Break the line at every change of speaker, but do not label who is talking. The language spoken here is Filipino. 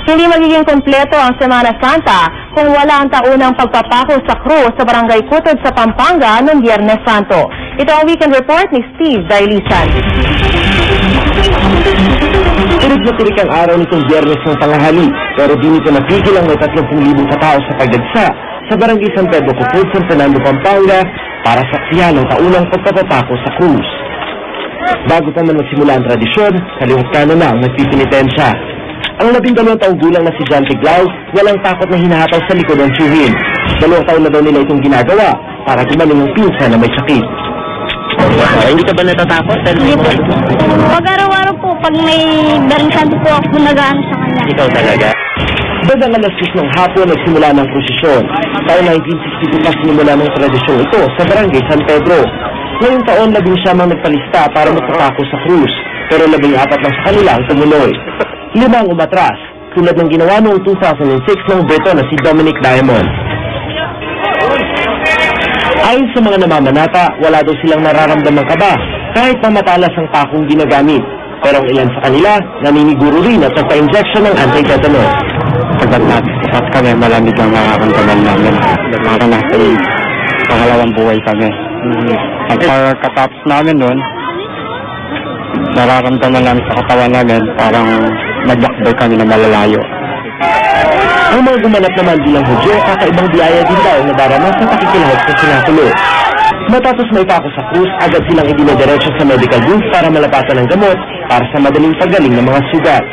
Hindi magiging kumpleto ang Semana Santa kung wala ang taunang pagpapako sa krus sa Barangay Kutod sa Pampanga noong Biyernes Santo. Ito ang weekend report ni Steve Dailisan.
Tirik na tirik ang araw nitong Biyernes ng tanghali, pero di nito napigil ang may 30,000 katao sa pagdagsa sa Barangay San Pedro Kutod, San Fernando, Pampanga para saksiyan ang taunang pagpapako sa krus. Bago pa man magsimula ang tradisyon, kaliwat kanan na ang nagpipinitensya. Ang 12 taong gulang na si John Tiglao, walang takot na hinahataw sa likod ng tiyuhin. 2 taon na daw nila itong ginagawa para gumaling ang pinsa na may sakit. Hindi ka ba natatakot?
Hindi po. Pag araw-araw po, pag may barisan po ako nagaan sa kanya.
Ikaw talaga? Bandang alas 6 ng hapon nagsimula ng prosesyon. Taong 1962 pa sinimula ng tradisyong ito sa Barangay San Pedro. Ngayong taon, 11 nagpalista para magpapako sa krus, pero 14 lang sa kanila ang tumuloy. 5 ang umatras, tulad ng ginawa noong 2006 ng Breton na si Dominic Diamond. Ayon sa mga namamanata, wala daw silang nararamdamang kaba kahit na matalas ang pakong ginagamit. Pero ang ilan sa kanila, naniniguro rin at nagpa-injection ng anti-tetanus.
Pagkat kami, malamig ang nararamdaman namin. Parang nasa pangalawang buhay kami. At pagkatapos namin nun, nararamdaman namin sa katawan namin, parang nagyakbay kami na malalayo.
Ang mga gumanap naman bilang Hudyo, kakaibang biyaya din daw na darama sa pakikilahok sa sinakulo. Matapos may pako sa krus, agad silang idinadiretso sa medical booth para malapatan ng gamot para sa madaling paggaling ng mga sugat.